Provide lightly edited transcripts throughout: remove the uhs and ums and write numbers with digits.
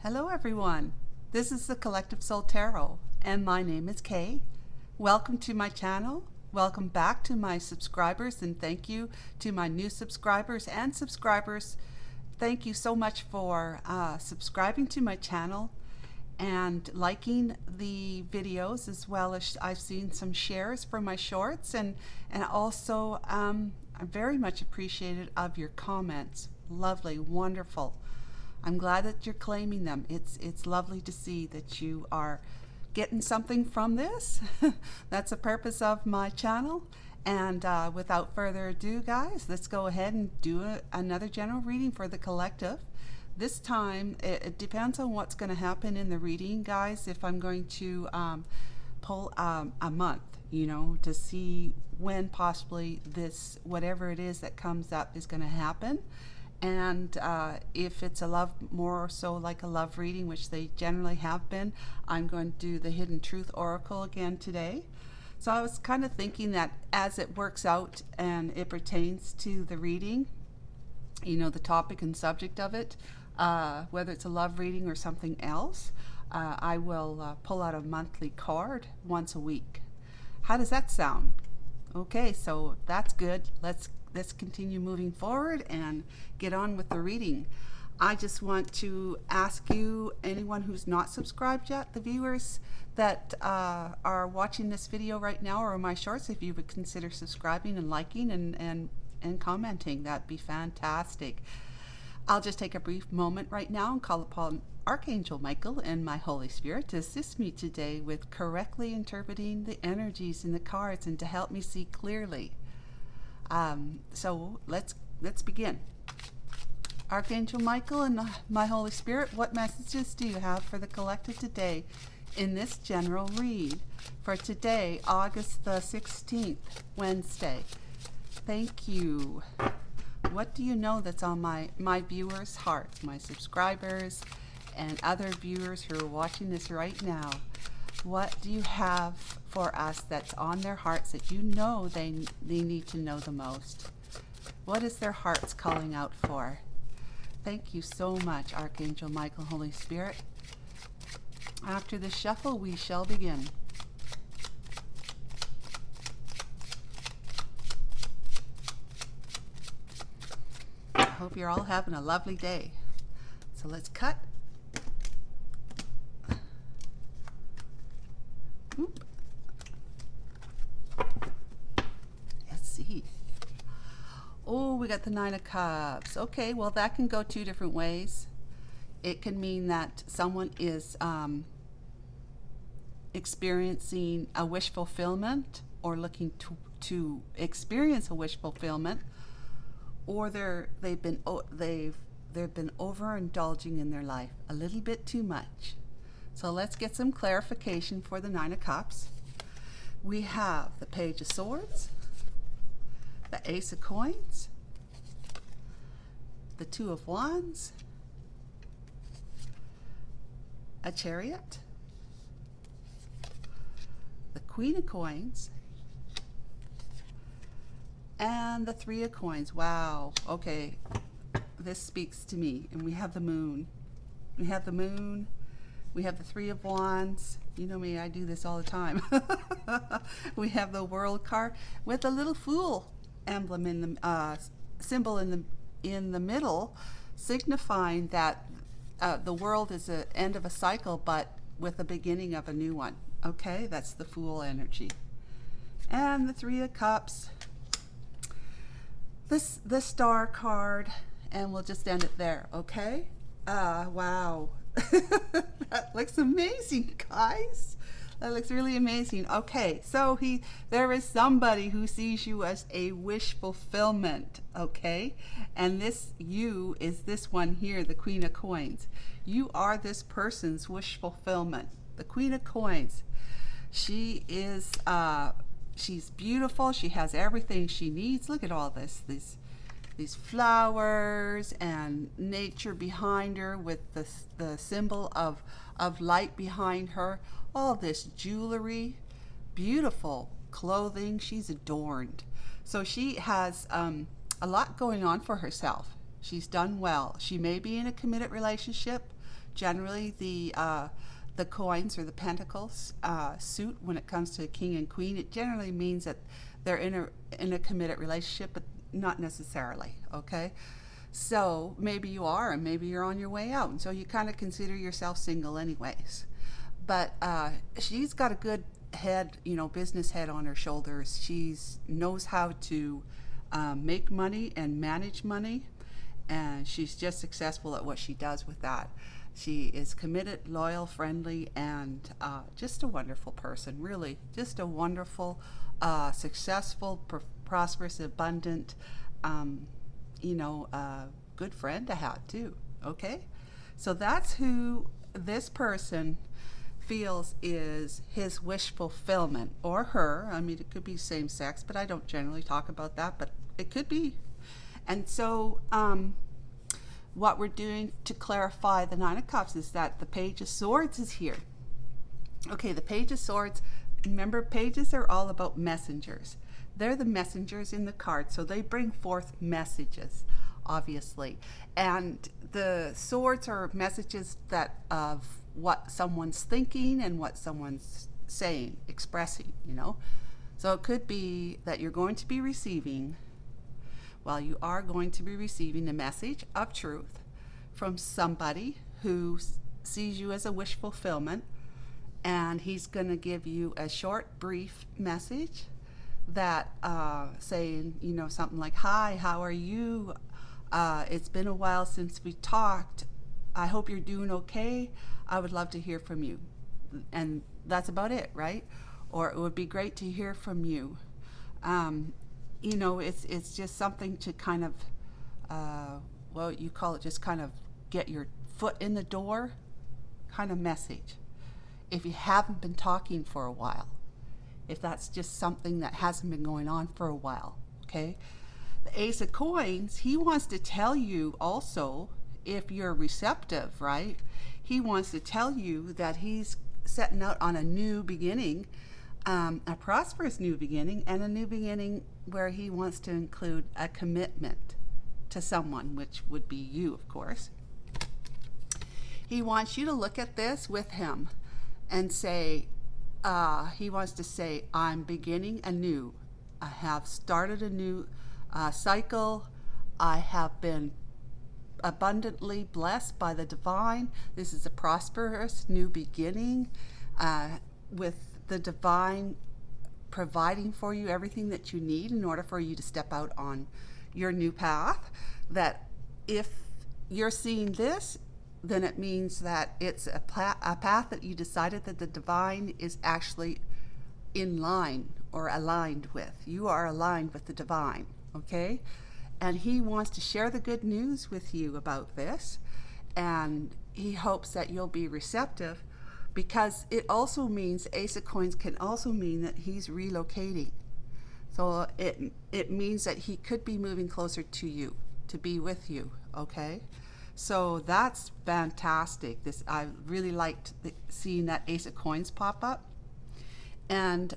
Hello everyone, this is the Collective Soul Tarot and my name is Kay. Welcome to my channel, welcome back to my subscribers, and thank you to my new subscribers and subscribers. Thank you so much for subscribing to my channel and liking the videos, as well as I've seen some shares for my shorts, and also I'm very much appreciated of your comments. Lovely, wonderful. I'm glad that you're claiming them. It's lovely to see that you are getting something from this. That's the purpose of my channel. And without further ado, guys, let's go ahead and do another general reading for the collective. This time, it depends on what's going to happen in the reading, guys, if I'm going to pull a month, to see when possibly this, whatever it is that comes up, is going to happen. And if it's a love, more so like a love reading, which they generally have been, I'm going to do the Hidden Truth Oracle again today. So I was kind of thinking that as it works out and it pertains to the reading, the topic and subject of it, whether it's a love reading or something else, I will pull out a monthly card once a week. How does that sound? Okay, so that's good. Let's continue moving forward and get on with the reading. I just want to ask you, anyone who's not subscribed yet, the viewers that are watching this video right now or my shorts, if you would consider subscribing and liking and commenting, that'd be fantastic. I'll just take a brief moment right now and call upon Archangel Michael and my Holy Spirit to assist me today with correctly interpreting the energies in the cards and to help me see clearly. So let's begin. Archangel Michael and my Holy Spirit, what messages do you have for the collective today in this general read for today, August the 16th, Wednesday? Thank you. What do you know that's on my viewers' hearts, my subscribers and other viewers who are watching this right now? What do you have for us that's on their hearts that they need to know the most? What is their hearts calling out for? Thank you so much, Archangel Michael, Holy Spirit. After the shuffle, we shall begin. I hope you're all having a lovely day. So let's cut. Oop. Let's see. Oh, we got the Nine of Cups. Okay, well, that can go two different ways. It can mean that someone is experiencing a wish fulfillment or looking to experience a wish fulfillment, or they've been overindulging in their life a little bit too much. So let's get some clarification for the Nine of Cups. We have the Page of Swords, the Ace of Coins, the Two of Wands, a Chariot, the Queen of Coins, and the Three of Coins. Wow. Okay. This speaks to me. And we have the Moon. We have the Moon. We have the Three of Wands. You know me, I do this all the time. We have the World card with a little Fool emblem in the symbol in the middle, signifying that the world is the end of a cycle, but with the beginning of a new one. Okay, that's the Fool energy. And the Three of Cups. The Star card, and we'll just end it there. Okay. Wow. That looks amazing, guys. That looks really amazing. Okay, so there is somebody who sees you as a wish fulfillment, okay? And you is this one here, the Queen of Coins. You are this person's wish fulfillment. The Queen of Coins. She is she's beautiful. She has everything she needs. Look at all these flowers and nature behind her with the symbol of light behind her. All this jewelry, beautiful clothing. She's adorned. So she has a lot going on for herself. She's done well. She may be in a committed relationship. Generally, the coins or the pentacles suit when it comes to king and queen. It generally means that they're in a committed relationship, but not necessarily. Okay, so maybe you are, and maybe you're on your way out, and so you kind of consider yourself single, anyways. But she's got a good head, business head on her shoulders. She knows how to make money and manage money, and she's just successful at what she does with that. She is committed, loyal, friendly, and just a wonderful person, really. Just a wonderful, successful, prosperous, abundant, good friend to have, too. Okay? So that's who this person feels is his wish fulfillment, or her. I mean, it could be same sex, but I don't generally talk about that, but it could be. And so, what we're doing to clarify the Nine of Cups is that the Page of Swords is here. Okay, the Page of Swords, remember, pages are all about messengers. They're the messengers in the card, so they bring forth messages, obviously. And the swords are messages that of what someone's thinking and what someone's saying, expressing, So it could be that you're going to be receiving, you are going to be receiving a message of truth from somebody who sees you as a wish fulfillment, and he's going to give you a short, brief message that saying, something like, "Hi, how are you? It's been a while since we talked. I hope you're doing okay. I would love to hear from you." And that's about it, right? Or it would be great to hear from you. It's just something to kind of, you call it just kind of get your foot in the door kind of message. If you haven't been talking for a while, if that's just something that hasn't been going on for a while, okay? The Ace of Coins, he wants to tell you also, if you're receptive, right? He wants to tell you that he's setting out on a new beginning, a prosperous new beginning, and a new beginning where he wants to include a commitment to someone, which would be you, of course. He wants you to look at this with him and say, he wants to say, "I'm beginning anew. I have started a new cycle. I have been abundantly blessed by the divine. This is a prosperous new beginning with the divine providing for you everything that you need in order for you to step out on your new path." That if you're seeing this, then it means that it's a path that you decided that the divine is actually in line or aligned with. You are aligned with the divine, okay? And he wants to share the good news with you about this, and he hopes that you'll be receptive, because it also means, Ace of Coins can also mean that he's relocating. So it means that he could be moving closer to you, to be with you, okay? So that's fantastic. I really liked seeing that Ace of Coins pop up. And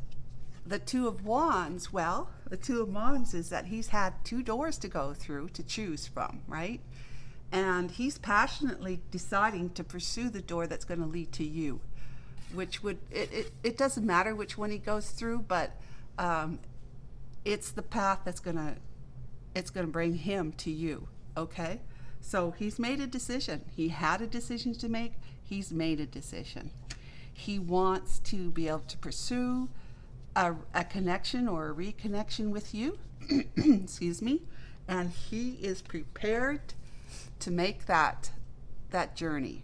the Two of Wands, the Two of Wands is that he's had two doors to go through to choose from, right? And he's passionately deciding to pursue the door that's going to lead to you, which would, it doesn't matter which one he goes through, but it's the path that's going to bring him to you, okay? So he's made a decision. He had a decision to make. He's made a decision. He wants to be able to pursue a connection or a reconnection with you, excuse me, and he is prepared to make that journey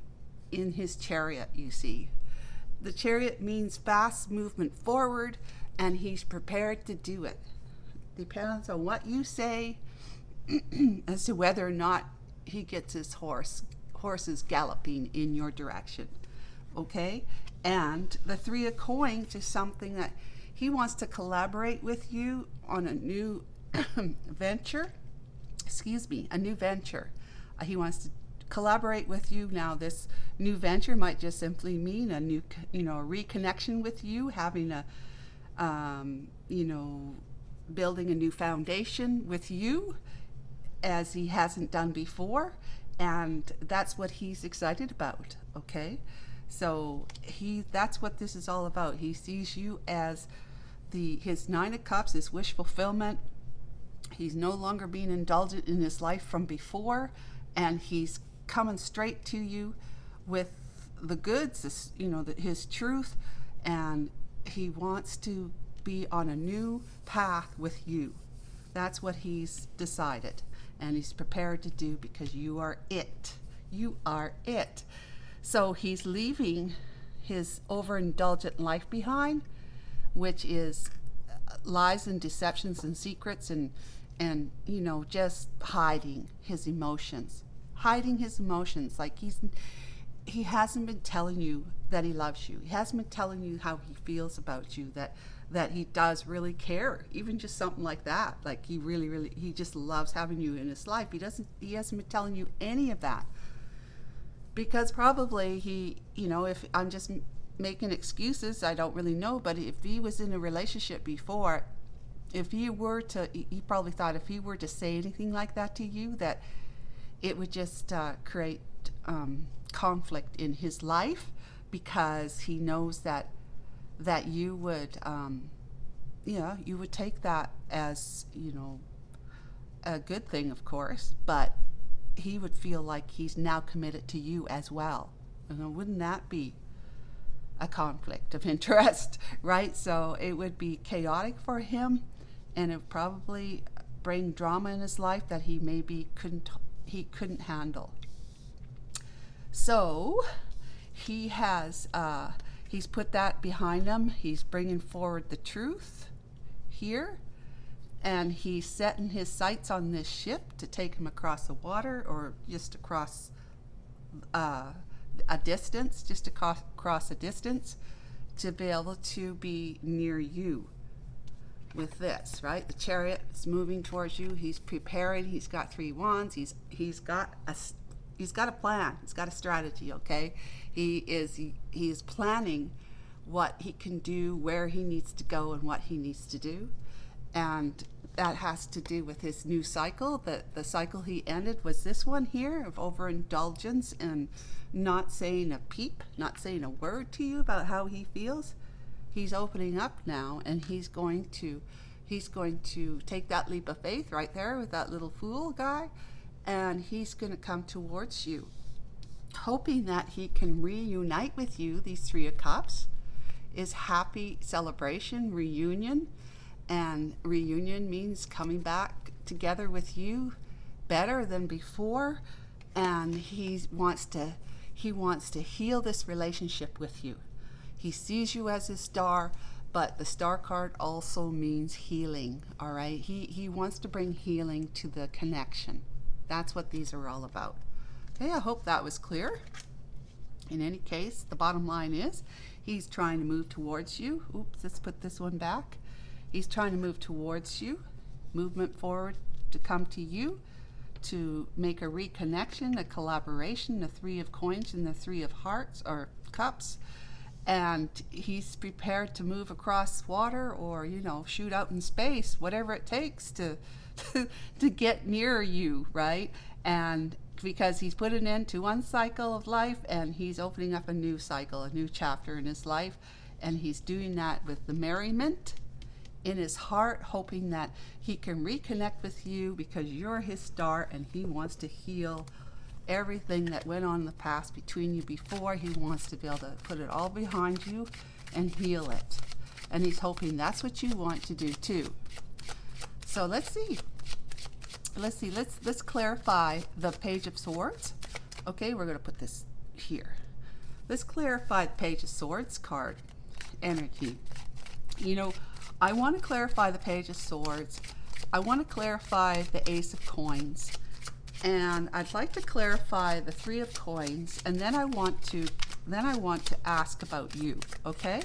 in his chariot, you see. The chariot means fast movement forward, and he's prepared to do it. Depends on what you say as to whether or not he gets his horses galloping in your direction, okay? And the Three of Coins is something that he wants to collaborate with you on a new venture. A new venture. He wants to collaborate with you. Now, this new venture might just simply mean a new, reconnection with you, having a, building a new foundation with you. as he hasn't done before, and that's what he's excited about. Okay, so that's what this is all about. He sees you as his Nine of Cups, his wish fulfillment. He's no longer being indulgent in his life from before, and he's coming straight to you with the goods, his truth, and he wants to be on a new path with you. That's what he's decided, and he's prepared to do, because you are it. You are it. So he's leaving his overindulgent life behind, which is lies and deceptions and secrets and just hiding his emotions. Like he hasn't been telling you that he loves you. He hasn't been telling you how he feels about you, that he does really care, even just something like that. Like he just loves having you in his life. He hasn't been telling you any of that, because probably if I'm just making excuses, I don't really know, but if he was in a relationship before, he probably thought if he were to say anything like that to you, that it would just create conflict in his life, because he knows that you would you would take that as a good thing, of course, but he would feel like he's now committed to you as well. Wouldn't that be a conflict of interest, right? So it would be chaotic for him, and it would probably bring drama in his life that he maybe couldn't handle. So he's put that behind him. He's bringing forward the truth here, and he's setting his sights on this ship to take him across the water, or just across a distance, to be able to be near you with this, right? The Chariot is moving towards you. He's preparing. He's got 3 wands. He's got a plan. He's got a strategy. Okay, he is planning what he can do, where he needs to go, and what he needs to do, and that has to do with his new cycle. The cycle he ended was this one here of overindulgence and not saying a peep, not saying a word to you about how he feels. He's opening up now, and he's going to take that leap of faith right there with that little fool guy, and he's going to come towards you, hoping that he can reunite with you. These 3 of Cups is happy celebration, reunion, and reunion means coming back together with you better than before, and he wants to heal this relationship with you. He sees you as his star, but the star card also means healing, all right? He wants to bring healing to the connection. That's what these are all about. Okay, I hope that was clear. In any case, the bottom line is he's trying to move towards you. Oops, let's put this one back. He's trying to move towards you, movement forward to come to you, to make a reconnection, a collaboration, the 3 of Coins and the 3 of Hearts or Cups. And he's prepared to move across water, or shoot out in space, whatever it takes to get near you, right? And because he's put an end to one cycle of life, and he's opening up a new cycle, a new chapter in his life, and he's doing that with the merriment in his heart, hoping that he can reconnect with you because you're his star, and he wants to heal everything that went on in the past between you before. He wants to be able to put it all behind you and heal it, and he's hoping that's what you want to do too. So let's clarify the Page of Swords. Okay, we're going to put this here. Let's clarify the Page of Swords card energy. I want to clarify the Page of Swords. I want to clarify the Ace of Coins, and I'd like to clarify the 3 of Coins, and then I want to ask about you. Okay,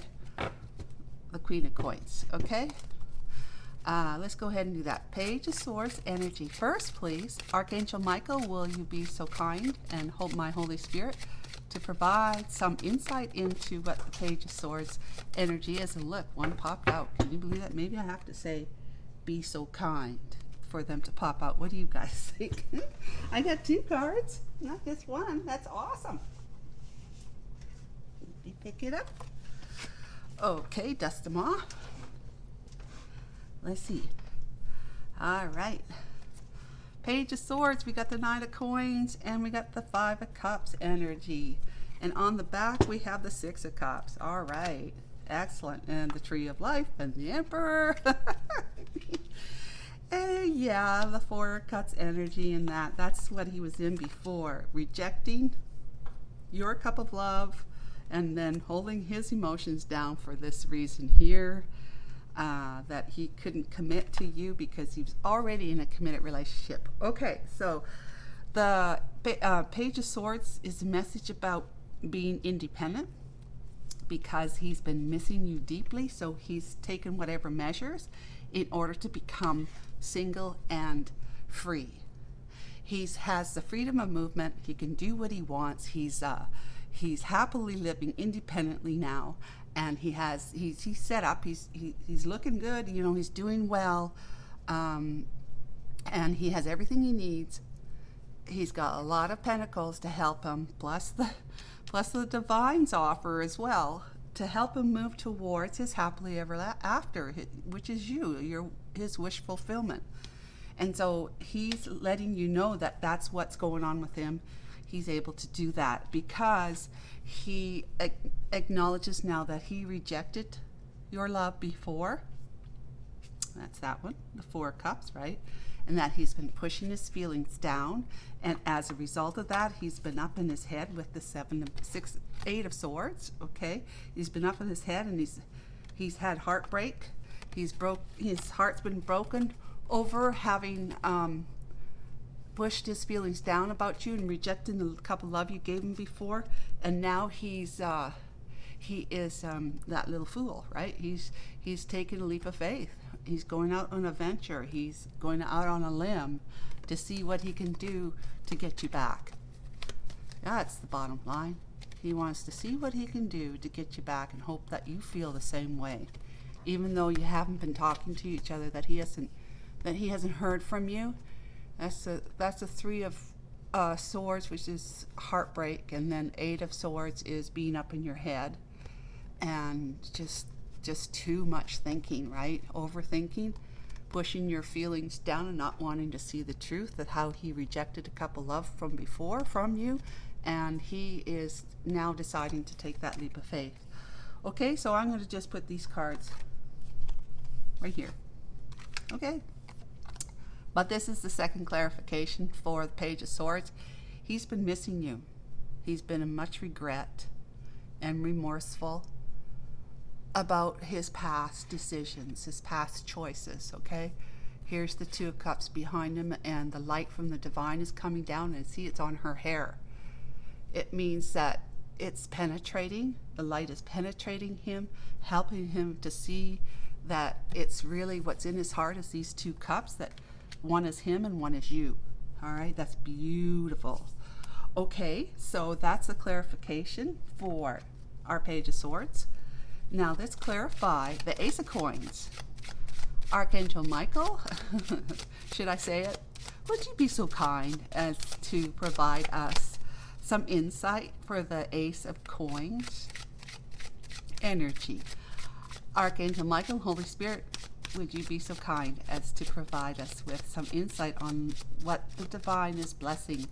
the Queen of Coins. Okay, let's go ahead and do that. Page of Swords energy first, please. Archangel Michael, will you be so kind and hold my Holy Spirit to provide some insight into what the Page of Swords energy is? And look, one popped out. Can you believe that? Maybe I have to say, be so kind for them to pop out. What do you guys think? I got 2 cards, not just one. That's awesome. You pick it up. Okay, dust them off. Let's see. All right. Page of Swords, we got the Knight of Coins, and we got the 5 of Cups energy. And on the back, we have the 6 of Cups. All right. Excellent. And the Tree of Life and the Emperor. And yeah, the 4 of Cups energy and that's what he was in before. Rejecting your cup of love and then holding his emotions down for this reason here. That he couldn't commit to you because he was already in a committed relationship. Okay, so the Page of Swords is a message about being independent because he's been missing you deeply, so he's taken whatever measures in order to become single and free. He has the freedom of movement. He can do what he wants. He's happily living independently now. And he's set up. He's looking good. You know, he's doing well, and he has everything he needs. He's got a lot of pentacles to help him, plus the divine's offer as well to help him move towards his happily ever after, which is his wish fulfillment. And so he's letting you know that that's what's going on with him. He's able to do that because he acknowledges now that he rejected your love before. That's that one, the 4 of Cups, right? And that he's been pushing his feelings down. And as a result of that, he's been up in his head with the 8 of Swords, okay? He's been up in his head and he's had heartbreak. His heart's been broken over having pushed his feelings down about you and rejecting the cup of love you gave him before, and now he is that little fool, right? He's taking a leap of faith. He's going out on a venture. He's going out on a limb to see what he can do to get you back. That's the bottom line. He wants to see what he can do to get you back and hope that you feel the same way, even though you haven't been talking to each other. That he hasn't heard from you. That's the 3 of Swords, which is heartbreak, and then 8 of Swords is being up in your head and just too much thinking, right? Overthinking, pushing your feelings down and not wanting to see the truth of how he rejected a cup of love from before from you, and he is now deciding to take that leap of faith. Okay, so I'm going to just put these cards right here. Okay. But this is the second clarification for the Page of Swords. He's been missing you. He's been in much regret and remorseful about his past decisions, his past choices, okay? Here's the 2 of Cups behind him, and the light from the divine is coming down, and see it's on her hair. It means that it's penetrating, the light is penetrating him, helping him to see that it's really what's in his heart is these 2 cups, that one is him and one is you. All right, that's beautiful. Okay, so that's the clarification for our Page of Swords. Now let's clarify the Ace of Coins. Archangel Michael, should I say it? Would you be so kind as to provide us some insight for the Ace of Coins energy? Archangel Michael, Holy Spirit, would you be so kind as to provide us with some insight on what the divine is blessing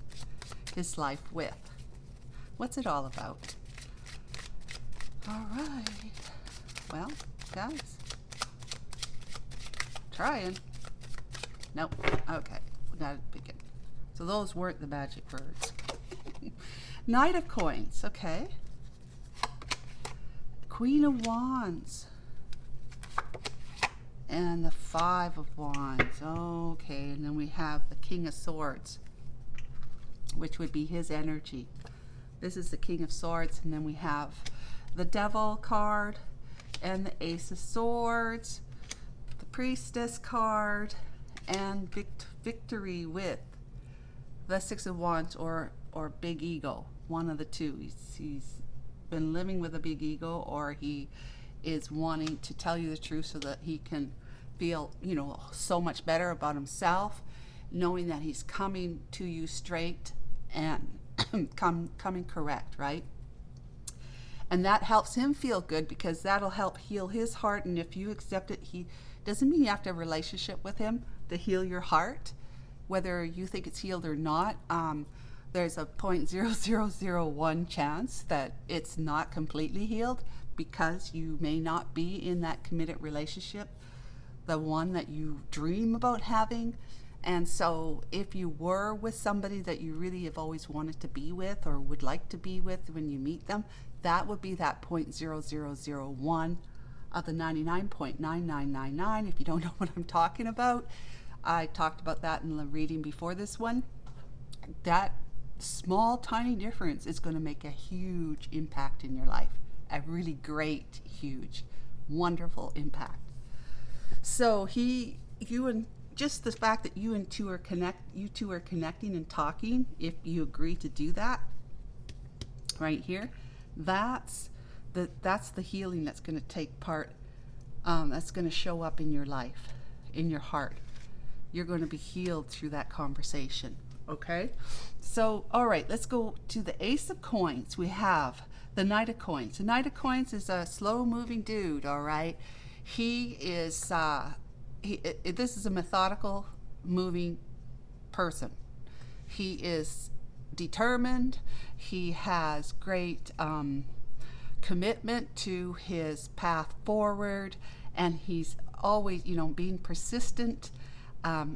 his life with? What's it all about? All right. Well, guys, trying. Nope. Okay, we got to begin. So those weren't the magic words. Knight of Coins. Okay. Queen of Wands. And the 5 of Wands. Okay, and then we have the King of Swords, which would be his energy. This is the King of Swords, and then we have the Devil card and the Ace of Swords, the Priestess card, and victory with the 6 of Wands or big ego. One of the two. He's been living with a big ego, or he is wanting to tell you the truth so that he can feel, you know, so much better about himself, knowing that he's coming to you straight and coming correct, right? And that helps him feel good because that'll help heal his heart. And if you accept it, he doesn't mean you have to have a relationship with him to heal your heart, whether you think it's healed or not. There's a 0.0001 chance that it's not completely healed because you may not be in that committed relationship, the one that you dream about having. And so if you were with somebody that you really have always wanted to be with or would like to be with when you meet them, that would be that 0.0001 of the 99.9999. If you don't know what I'm talking about, I talked about that in the reading before this one. That small, tiny difference is going to make a huge impact in your life. A really great, huge, wonderful impact. So just the fact that you two are connecting and talking, if you agree to do that, right here, that's the healing that's going to take part. That's going to show up in your life, in your heart. You're going to be healed through that conversation. Okay, so all right, let's go to the Ace of Coins. We have the Knight of Coins. The Knight of Coins is a slow-moving dude. All right, he is. This is a methodical, moving person. He is determined. He has great commitment to his path forward, and he's always, being persistent.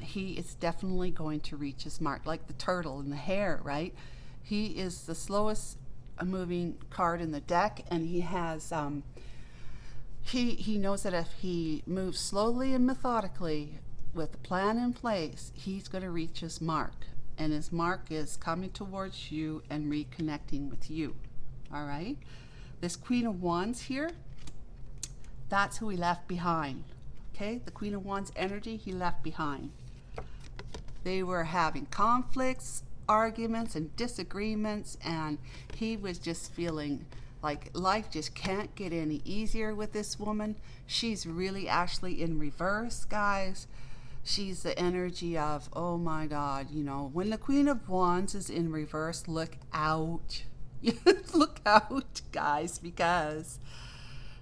He is definitely going to reach his mark, like the turtle in the hare, right? He is the slowest moving card in the deck, and he has he knows that if he moves slowly and methodically with a plan in place, he's going to reach his mark, and his mark is coming towards you and reconnecting with you. All right, this Queen of Wands here, that's who he left behind. Okay, the Queen of Wands energy he left behind. They were having conflicts, arguments, and disagreements, and he was just feeling like life just can't get any easier with this woman. She's really actually in reverse, guys. She's the energy of, oh my God, when the Queen of Wands is in reverse, look out. Look out, guys, because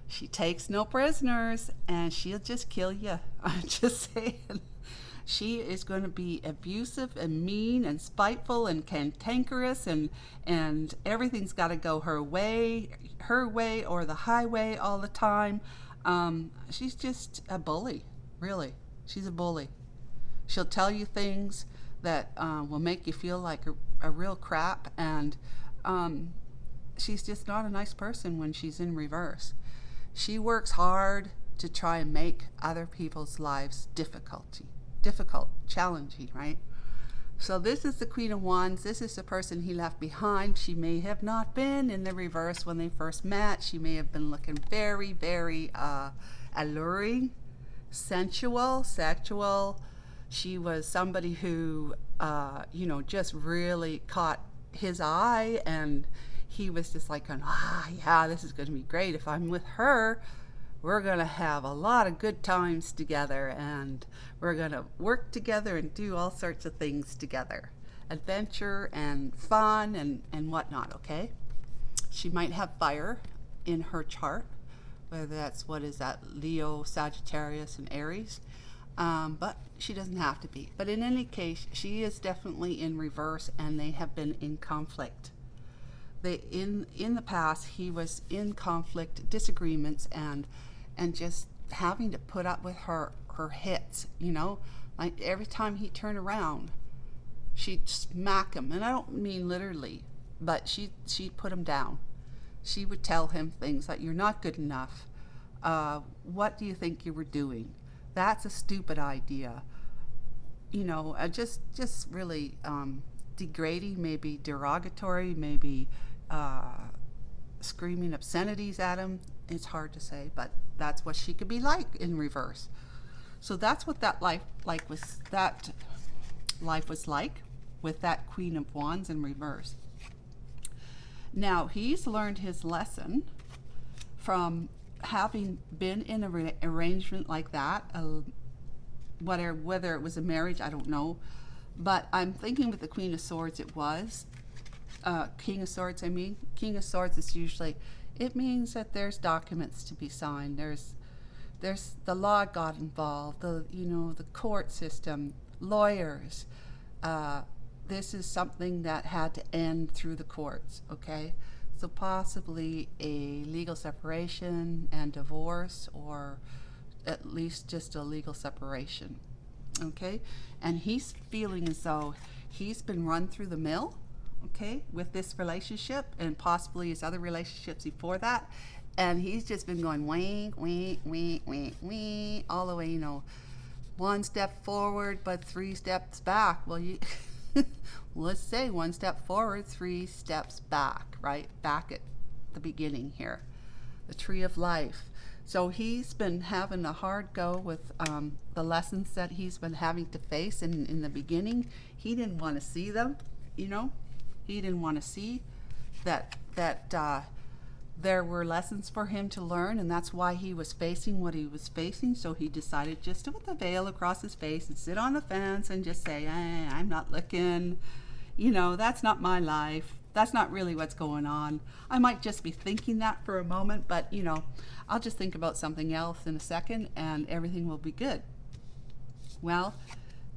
she takes no prisoners and she'll just kill you. I'm just saying. She is going to be abusive and mean and spiteful and cantankerous, and everything's got to go her way or the highway all the time. She's just a bully, really. She's a bully. She'll tell you things that will make you feel like a real crap, and she's just not a nice person when she's in reverse. She works hard to try and make other people's lives difficult, challenging, right? So this is the Queen of Wands. This is the person he left behind. She may have not been in the reverse when they first met. She may have been looking very, very alluring, sensual, sexual. She was somebody who, just really caught his eye, and he was just like, yeah, this is going to be great. If I'm with her, we're going to have a lot of good times together, and we're going to work together and do all sorts of things together. Adventure and fun and whatnot, okay? She might have fire in her chart, whether that's, Leo, Sagittarius, and Aries. But she doesn't have to be. But in any case, she is definitely in reverse, and they have been in conflict. In the past, he was in conflict, disagreements, and just having to put up with her hits, like every time he turned around, she'd smack him. And I don't mean literally, but she'd put him down. She would tell him things like, you're not good enough. What do you think you were doing? That's a stupid idea. Just really degrading, maybe derogatory, maybe screaming obscenities at him. It's hard to say, but that's what she could be like in reverse. So that's what that life was like with that Queen of Wands in reverse. Now he's learned his lesson from having been in an arrangement like that whether it was a marriage, I don't know. But I'm thinking with the Queen of Swords, it was. King of Swords, I mean. King of Swords is usually, it means that there's documents to be signed. There's the law got involved, the court system, lawyers. This is something that had to end through the courts, okay? So possibly a legal separation and divorce, or at least just a legal separation, okay? And he's feeling as though he's been run through the mill, okay, with this relationship and possibly his other relationships before that. And he's just been going wink, wink, wink, wink, wink, all the way, one step forward, but 3 steps back. Well, let's say 1 step forward, 3 steps back, right? Back at the beginning here, the tree of life. So he's been having a hard go with the lessons that he's been having to face. And in the beginning, he didn't want to see them, He didn't want to see that there were lessons for him to learn, and that's why he was facing what he was facing. So he decided just to put the veil across his face and sit on the fence and just say, I'm not looking, that's not my life. That's not really what's going on. I might just be thinking that for a moment, but I'll just think about something else in a second and everything will be good. Well,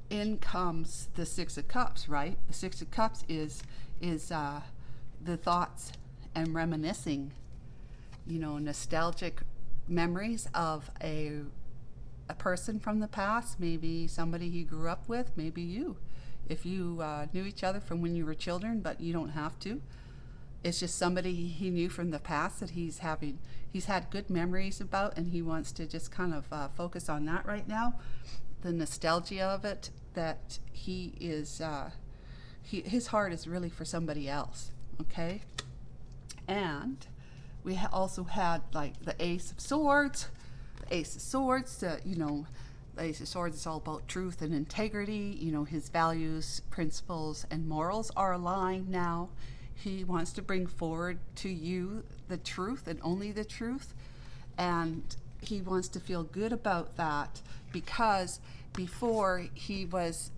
in comes the Six of Cups, right? The Six of Cups is the thoughts and reminiscing, nostalgic memories of a person from the past, maybe somebody he grew up with, maybe you, if you knew each other from when you were children, but you don't have to. It's just somebody he knew from the past that he's had good memories about, and he wants to just kind of focus on that right now. The nostalgia of it, that he is, his heart is really for somebody else, okay? And we also had like the Ace of Swords. The Ace of Swords, the Ace of Swords is all about truth and integrity. His values, principles, and morals are aligned now. He wants to bring forward to you the truth and only the truth. And he wants to feel good about that, because before he was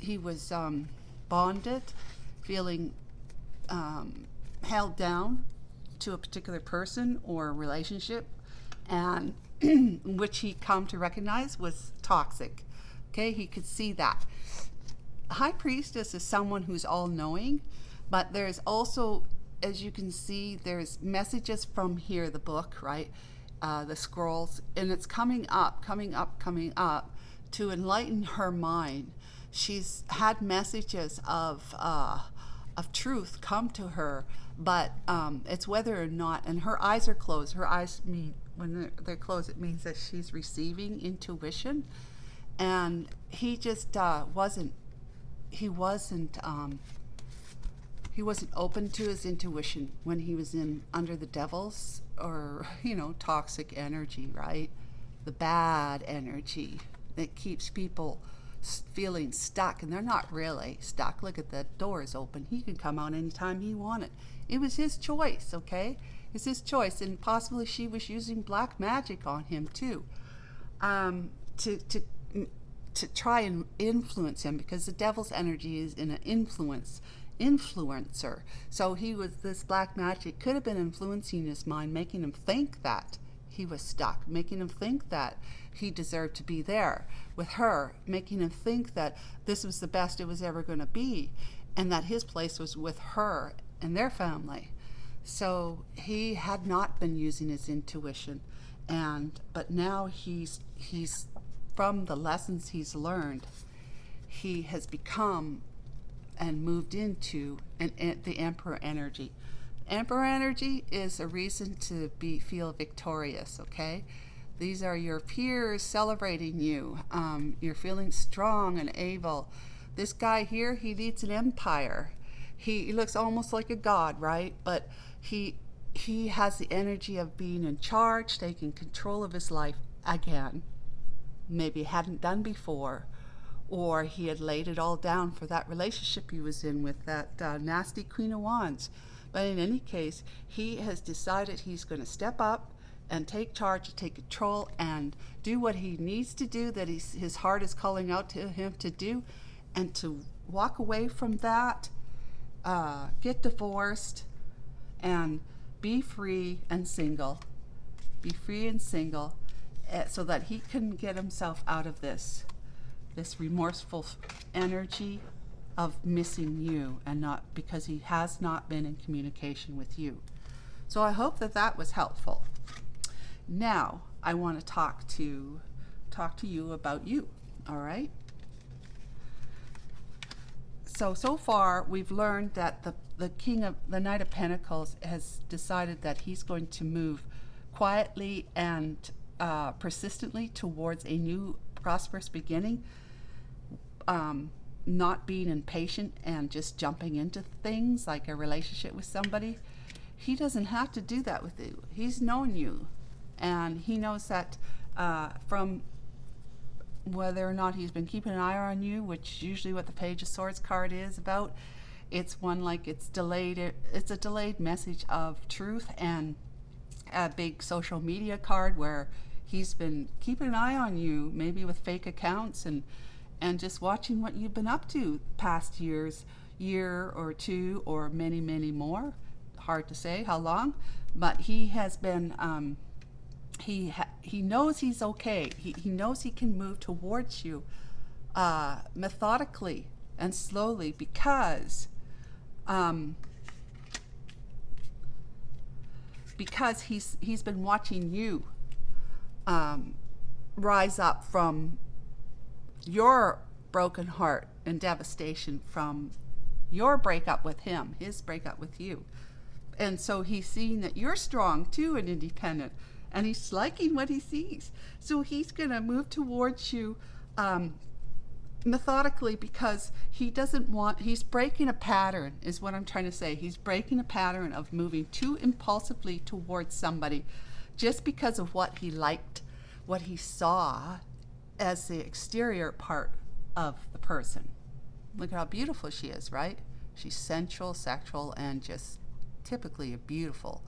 bonded, feeling held down to a particular person or relationship, and which he come to recognize was toxic. Okay, he could see that. High Priestess is someone who's all-knowing, but there's also, as you can see, there's messages from here, the book, right? The scrolls, and it's coming up to enlighten her mind. She's had messages of truth come to her, but it's whether or not, and her eyes are closed. Her eyes mean, when they're closed, it means that she's receiving intuition, and he just wasn't open to his intuition when he was under the devil's, or toxic energy, right? The bad energy that keeps people feeling stuck, and they're not really stuck. Look at the door is open. He can come out anytime he wanted. It was his choice, okay? It's his choice, and possibly she was using black magic on him too, to try and influence him, because the devil's energy is in an influencer. So this black magic could have been influencing his mind, making him think that he was stuck, making him think that he deserved to be there with her, making him think that this was the best it was ever going to be, and that his place was with her and their family. So he had not been using his intuition, but now he's from the lessons he's learned, he has become and moved into the Emperor energy. Emperor energy is a reason to feel victorious, okay? These are your peers celebrating you. You're feeling strong and able. This guy here, he leads an empire. He looks almost like a god, right? But he has the energy of being in charge, taking control of his life again. Maybe hadn't done before, or he had laid it all down for that relationship he was in with that nasty Queen of Wands. But in any case, he has decided he's going to step up and take charge, to take control, and do what he needs to do, that his heart is calling out to him to do, and to walk away from that, get divorced, and be free and single. Be free and single, so that he can get himself out of this remorseful energy of missing you, and not because he has not been in communication with you. So I hope that was helpful. Now I want to talk to you about you. All right. So far we've learned that the Knight of Pentacles has decided that he's going to move quietly and persistently towards a new prosperous beginning, not being impatient and just jumping into things like a relationship with somebody. He doesn't have to do that with you. He's known you, and he knows that from whether or not he's been keeping an eye on you, which usually what the Page of Swords card is about. It's one like it's delayed. It's a delayed message of truth, and a big social media card where he's been keeping an eye on you, maybe with fake accounts, and just watching what you've been up to past year or two, or many more. Hard to say how long, but he has been he knows he's okay. He knows he can move towards you methodically and slowly, because he's been watching you rise up from your broken heart and devastation from your breakup with him, his breakup with you. And so he's seeing that you're strong too and independent, and he's liking what he sees. So he's going to move towards you methodically, because he's breaking a pattern, is what I'm trying to say. He's breaking a pattern of moving too impulsively towards somebody just because of what he liked, what he saw as the exterior part of the person. Look at how beautiful she is, right? She's sensual, sexual, and just typically a beautiful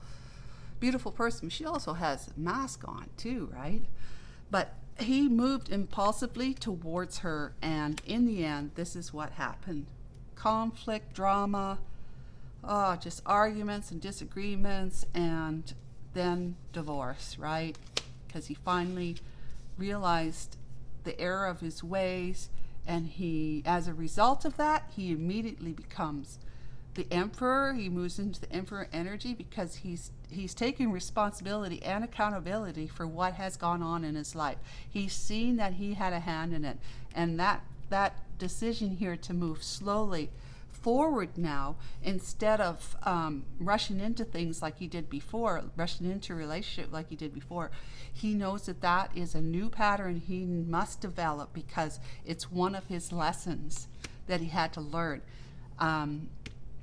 person. She also has a mask on too, right? But he moved impulsively towards her, and in the end, this is what happened. Conflict, drama, just arguments and disagreements, and then divorce, right? Because he finally realized the error of his ways, and as a result of that, he immediately becomes the Emperor. He moves into the Emperor energy because he's taking responsibility and accountability for what has gone on in his life. He's seen that he had a hand in it, and that decision here to move slowly forward now, instead of rushing into things like he did before, rushing into a relationship like he did before. He knows that is a new pattern he must develop, because it's one of his lessons that he had to learn.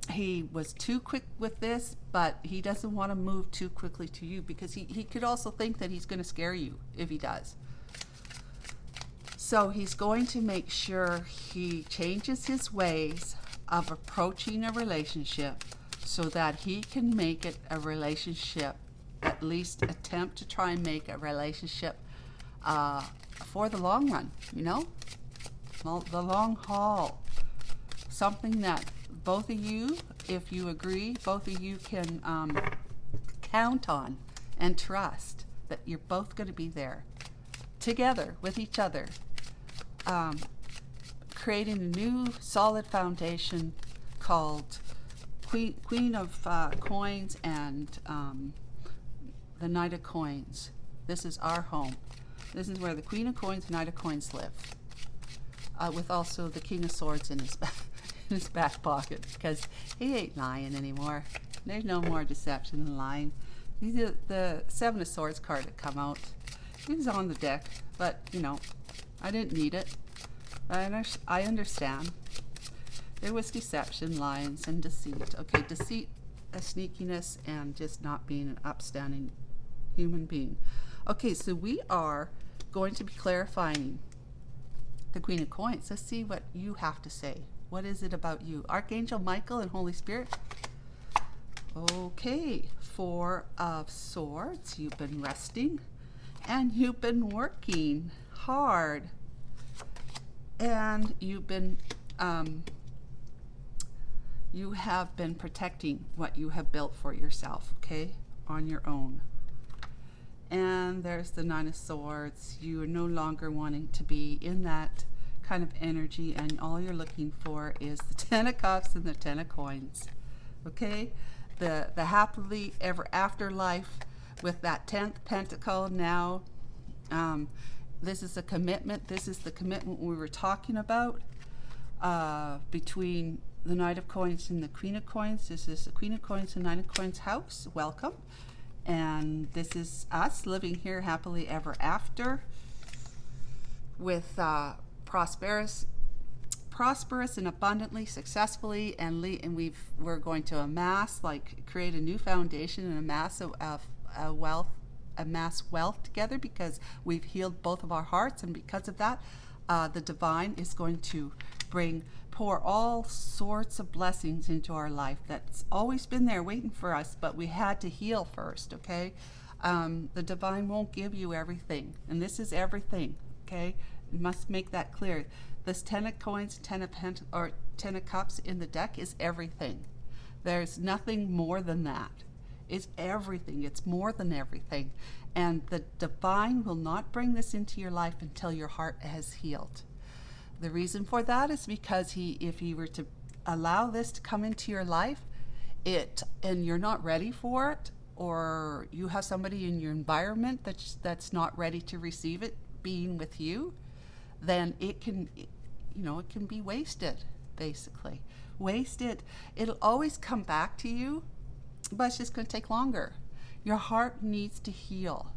He was too quick with this, but he doesn't want to move too quickly to you, because he could also think that he's going to scare you if he does. So he's going to make sure he changes his ways of approaching a relationship so that he can make it a relationship, at least attempt to try and make a relationship for the long run, the long haul. Something that both of you, if you agree, both of you can count on and trust that you're both going to be there together with each other, creating a new solid foundation called Queen of Coins and the Knight of Coins. This is our home. This is where the Queen of Coins and Knight of Coins live, with also the King of Swords in his back pocket, because he ain't lying anymore. There's no more deception and lying. These are the Seven of Swords card that come out. It was on the deck, but I didn't need it. I understand. There was deception, lies, and deceit. Okay, deceit, a sneakiness, and just not being an upstanding human being. Okay, so we are going to be clarifying the Queen of Coins. Let's see what you have to say. What is it about you? Archangel Michael and Holy Spirit. Okay, Four of Swords. You've been resting and you've been working hard, and you have been protecting what you have built for yourself, okay, on your own. And there's the Nine of Swords. You are no longer wanting to be in that kind of energy, and all you're looking for is the Ten of Cups and the Ten of Coins, okay? The happily ever after life with that 10th pentacle now. This is a commitment. This is the commitment we were talking about between the Knight of Coins and the Queen of Coins. This is the Queen of Coins and Nine of Coins house. Welcome. And this is us living here happily ever after with prosperous and abundantly, successfully, and we're going to create a new foundation and amass wealth together, because we've healed both of our hearts, and because of that, the divine is going to pour all sorts of blessings into our life that's always been there waiting for us, but we had to heal first, okay? The divine won't give you everything, and this is everything, okay? You must make that clear. This Ten of Coins, Ten of Cups in the deck is everything. There's nothing more than that. It's everything. It's more than everything. And the divine will not bring this into your life until your heart has healed. The reason for that is because if he were to allow this to come into your life, and you're not ready for it, or you have somebody in your environment that's not ready to receive it being with you, then it can be wasted, basically. Wasted. It'll always come back to you, but it's just going to take longer. Your heart needs to heal.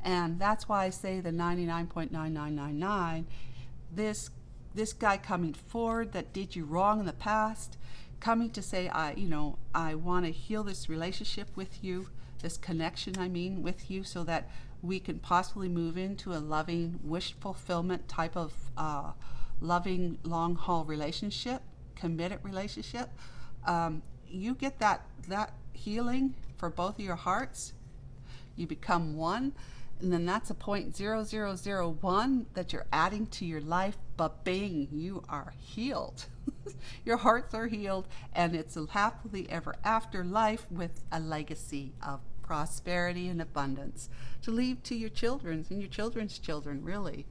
And that's why I say the 99.9999, this guy coming forward that did you wrong in the past, coming to say, I want to heal this relationship with you, this connection, with you, so that we can possibly move into a loving, wish fulfillment type of loving, long-haul relationship, committed relationship. You get that healing for both of your hearts. You become one, and then that's a 0.0001 that you're adding to your life, but bang, you are healed. Your hearts are healed, and it's a happily ever after life with a legacy of prosperity and abundance to leave to your children and your children's children, really.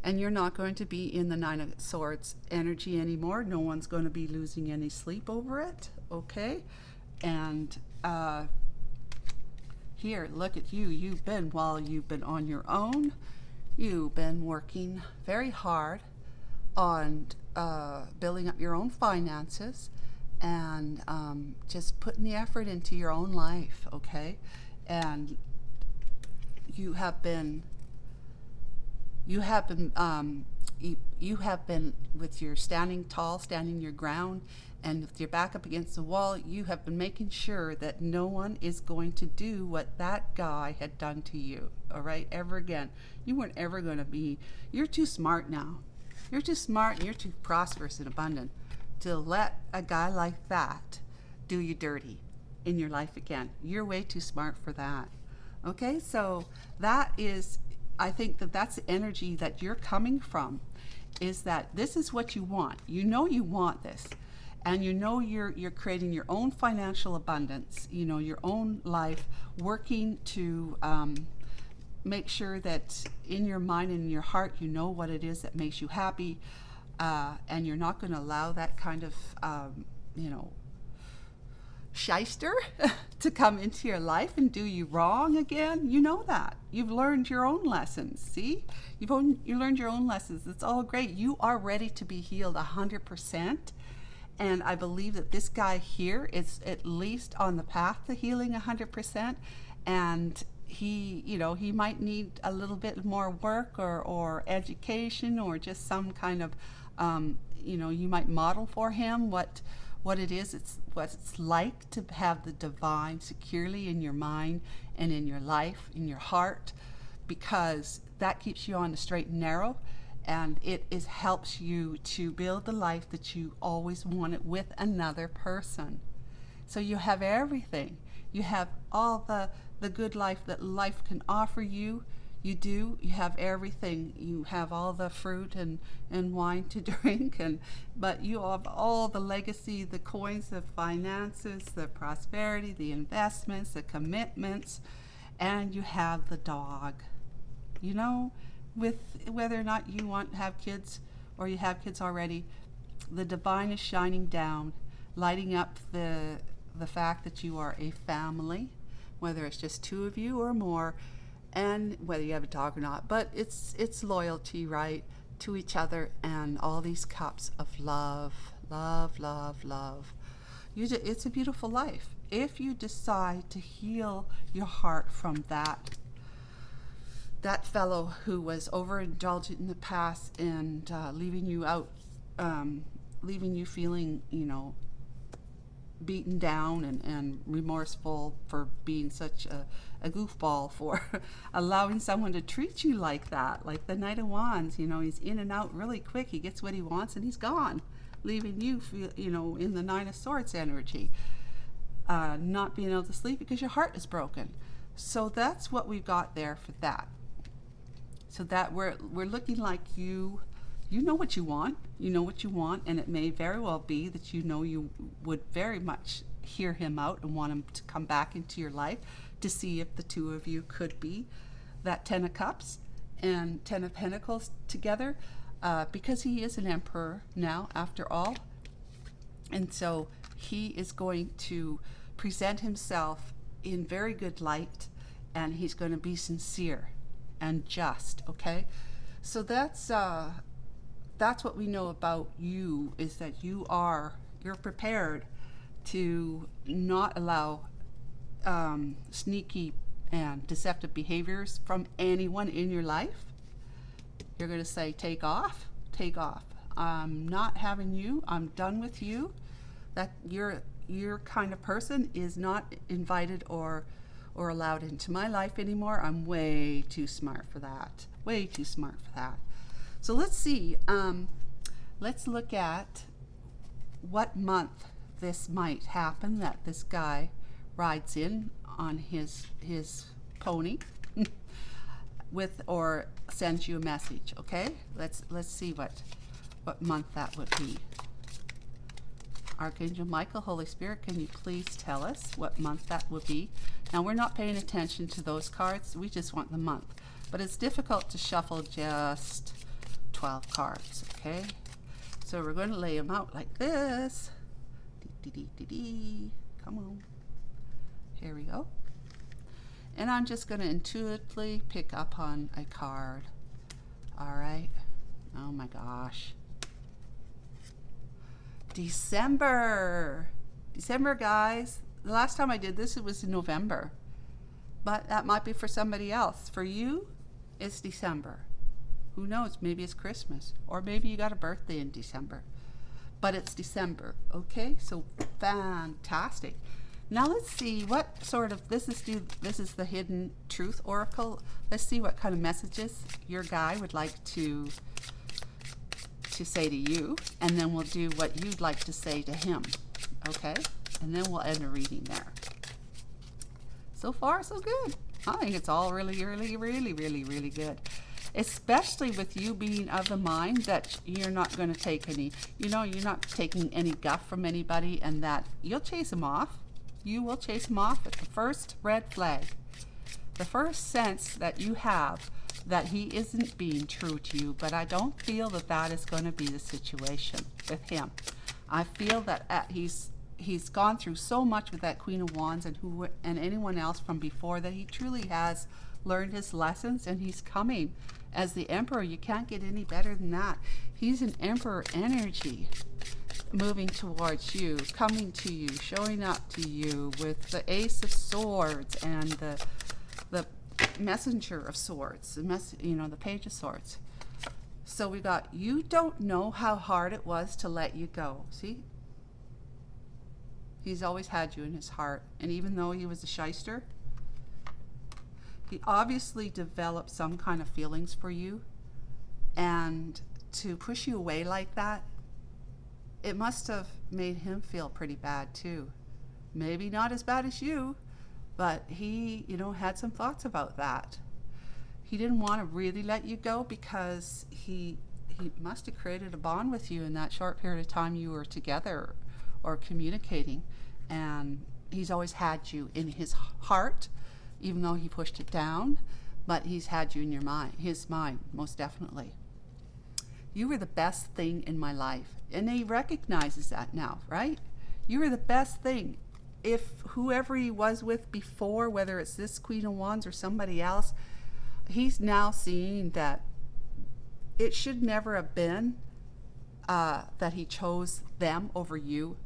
And you're not going to be in the Nine of Swords energy anymore. No one's going to be losing any sleep over it, okay? And here, look at you. While you've been on your own, you've been working very hard on building up your own finances, and just putting the effort into your own life, okay? And you have been with your standing tall, standing your ground, and with your back up against the wall, you have been making sure that no one is going to do what that guy had done to you, all right, ever again. You weren't ever going to be, you're too smart now. You're too smart, and you're too prosperous and abundant to let a guy like that do you dirty in your life again. You're way too smart for that. Okay, so that is, I think that's the energy that you're coming from, is that this is what you want. You know you want this, and you know you're creating your own financial abundance, your own life, working to make sure that in your mind and in your heart you know what it is that makes you happy, and you're not going to allow that kind of shyster to come into your life and do you wrong again. You know that. You've learned your own lessons. See? You learned your own lessons. It's all great. You are ready to be healed 100%. And I believe that this guy here is at least on the path to healing 100%. And he might need a little bit more work or education, or just some kind of, you might model for him what it is, what it's like to have the divine securely in your mind and in your life, in your heart, because that keeps you on the straight and narrow, and it helps you to build the life that you always wanted with another person. So you have everything. You have all the good life that life can offer you. You do. You have everything. You have all the fruit and wine to drink, but you have all the legacy, the coins, the finances, the prosperity, the investments, the commitments, and you have the dog. You know, with whether or not you want to have kids or you have kids already, the divine is shining down, lighting up the fact that you are a family, whether it's just two of you or more, and whether you have a dog or not. But it's loyalty, right, to each other, and all these cups of love, love, love, love. It's a beautiful life if you decide to heal your heart from that fellow who was overindulgent in the past and leaving you out, leaving you feeling, beaten down and remorseful for being such a goofball, for allowing someone to treat you like that, like the Knight of Wands. He's in and out really quick. He gets what he wants and he's gone, leaving you, in the Nine of Swords energy, not being able to sleep because your heart is broken. So that's what we've got there for that. So that we're looking like you know what you want, and it may very well be that you would very much hear him out and want him to come back into your life to see if the two of you could be that 10 of Cups and 10 of Pentacles together, because he is an emperor now, after all. And so he is going to present himself in very good light, and he's going to be sincere and just, okay? So that's what we know about you, is that you're prepared to not allow sneaky and deceptive behaviors from anyone in your life. You're going to say, take off. I'm not having you. I'm done with you. That your kind of person is not invited or allowed into my life anymore. I'm way too smart for that. So let's see. Let's look at what month this might happen, that this guy rides in on his pony with, or sends you a message. Okay, let's see what month that would be. Archangel Michael, Holy Spirit, can you please tell us what month that would be? Now, we're not paying attention to those cards. We just want the month. But it's difficult to shuffle just 12 cards, okay? So we're going to lay them out like this. Come on. Here we go. And I'm just going to intuitively pick up on a card. All right. Oh my gosh. December, guys. The last time I did this, it was in November. But that might be for somebody else. For you, it's December. Who knows? Maybe it's Christmas. Or maybe you got a birthday in December. But it's December. Okay? So fantastic. Now let's see what sort of, this is the Hidden Truth Oracle. Let's see what kind of messages your guy would like to say to you, and then we'll do what you'd like to say to him. Okay? And then we'll end a reading there. So far, so good. I think it's all really, really, really, really, really good. Especially with you being of the mind that you're not going to take any, you're not taking any guff from anybody, and that you'll chase him off. You will chase him off at the first red flag. The first sense that you have that he isn't being true to you, but I don't feel that is going to be the situation with him. I feel that he's gone through so much with that Queen of Wands and anyone else from before, that he truly has learned his lessons, and he's coming as the Emperor. You can't get any better than that. He's an Emperor energy, moving towards you, coming to you, showing up to you with the Ace of Swords and the Messenger of Swords, the Page of Swords. So we got, you don't know how hard it was to let you go. See? He's always had you in his heart. And even though he was a shyster, he obviously developed some kind of feelings for you. And to push you away like that, it must have made him feel pretty bad too. Maybe not as bad as you, But he, had some thoughts about that. He didn't want to really let you go because he must have created a bond with you in that short period of time you were together or communicating. And he's always had you in his heart, even though he pushed it down, but he's had you in his mind, most definitely. You were the best thing in my life. And he recognizes that now, right? You were the best thing. If whoever he was with before, whether it's this Queen of Wands or somebody else, he's now seeing that it should never have been that he chose them over you,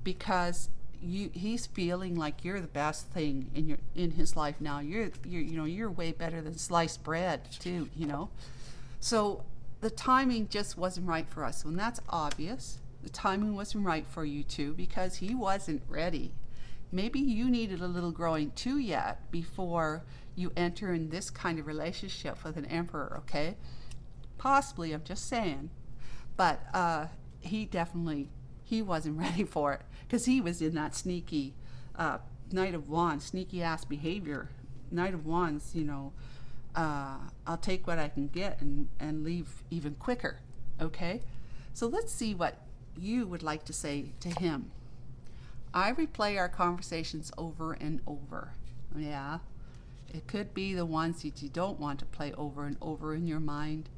because he's feeling like you're the best thing in his life now. You're way better than sliced bread too. So the timing just wasn't right for us, and that's obvious. The timing wasn't right for you too, because he wasn't ready. Maybe you needed a little growing too yet before you enter in this kind of relationship with an emperor, okay? Possibly, I'm just saying. But he wasn't ready for it, because he was in that sneaky Knight of Wands, sneaky ass behavior. Knight of Wands, I'll take what I can get and leave even quicker, okay? So let's see what you would like to say to him. I replay our conversations over and over. Yeah, it could be the ones that you don't want to play over and over in your mind,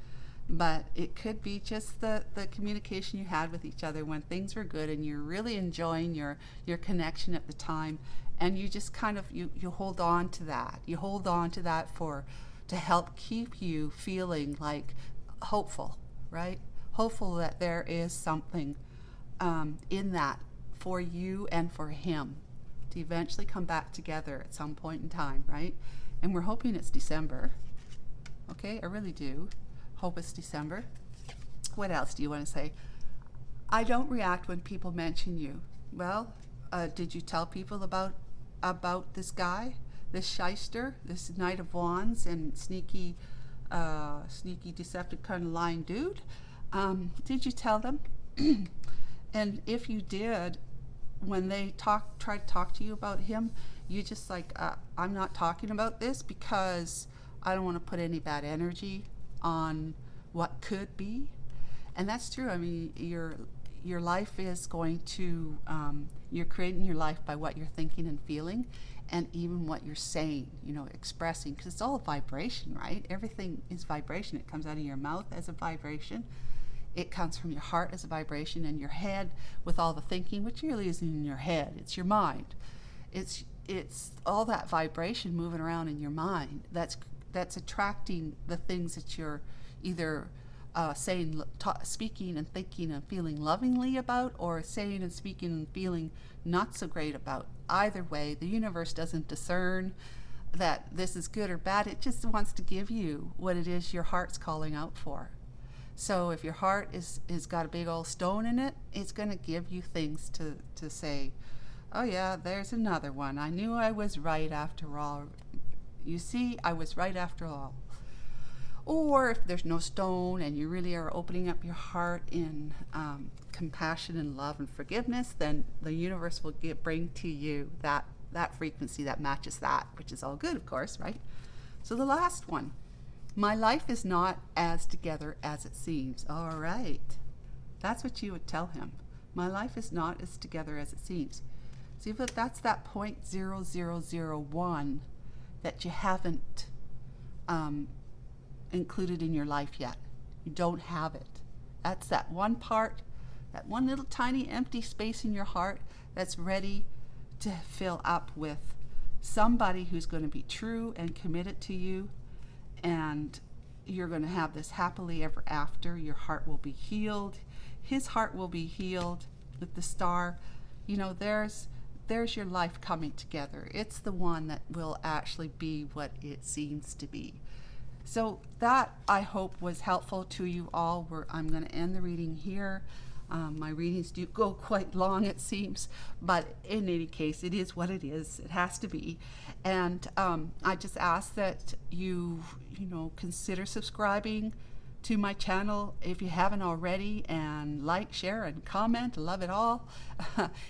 but it could be just the communication you had with each other when things were good and you're really enjoying your connection at the time, and you just kind of you hold on to that. You hold on to that to help keep you feeling like hopeful, right? Hopeful that there is something in that for you and for him to eventually come back together at some point in time, right? And we're hoping it's December. Okay, I really do hope it's December. What else do you want to say? I don't react when people mention you. Well, did you tell people about this guy, this shyster, this Knight of Wands and sneaky, deceptive kind of lying dude? Did you tell them? And if you did, when they try to talk to you about him, you just like, I'm not talking about this because I don't want to put any bad energy on what could be. And that's true. I mean, your life is going to, you're creating your life by what you're thinking and feeling, and even what you're saying, expressing, because it's all vibration, right? Everything is vibration. It comes out of your mouth as a vibration. It comes from your heart as a vibration, and your head with all the thinking, which really isn't in your head. It's your mind. It's all that vibration moving around in your mind that's attracting the things that you're either speaking and thinking and feeling lovingly about, or saying and speaking and feeling not so great about. Either way, the universe doesn't discern that this is good or bad. It just wants to give you what it is your heart's calling out for. So if your heart is got a big old stone in it, it's going to give you things to say, oh yeah, there's another one. I knew I was right after all. You see, I was right after all. Or if there's no stone and you really are opening up your heart in compassion and love and forgiveness, then the universe will bring to you that frequency that matches that, which is all good, of course, right? So the last one. My life is not as together as it seems. All right. That's what you would tell him. My life is not as together as it seems. See, but that's that 0.0001 that you haven't included in your life yet. You don't have it. That's that one part, that one little tiny empty space in your heart that's ready to fill up with somebody who's going to be true and committed to you. And you're going to have this happily ever after. Your heart will be healed. His heart will be healed with the star. There's your life coming together. It's the one that will actually be what it seems to be. So that, I hope, was helpful to you all. I'm going to end the reading here. My readings do go quite long, it seems, but in any case, it is what it is. It has to be. And I just ask that you consider subscribing to my channel if you haven't already, and like, share, and comment. Love it all.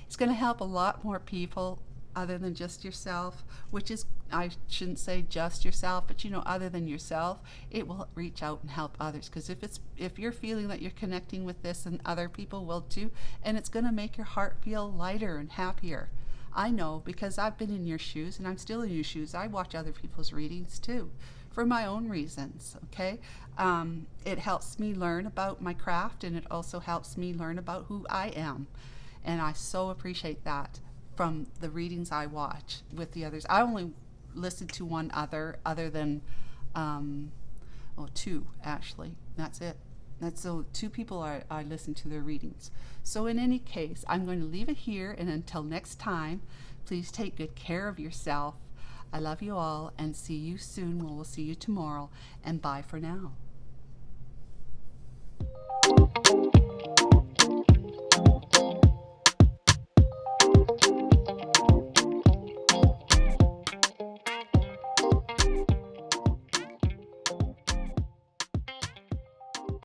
It's going to help a lot more people other than just yourself, which is, I shouldn't say just yourself, but other than yourself, it will reach out and help others. Because if you're feeling that you're connecting with this, and other people will too, and it's going to make your heart feel lighter and happier. I know, because I've been in your shoes and I'm still in your shoes. I watch other people's readings too, for my own reasons, okay? It helps me learn about my craft, and it also helps me learn about who I am. And I so appreciate that from the readings I watch with the others. I only listened to one other than, two actually. That's it. That's so two people I listen to their readings. So in any case, I'm going to leave it here, and until next time, please take good care of yourself. I love you all, and see you soon. We'll see you tomorrow, and bye for now.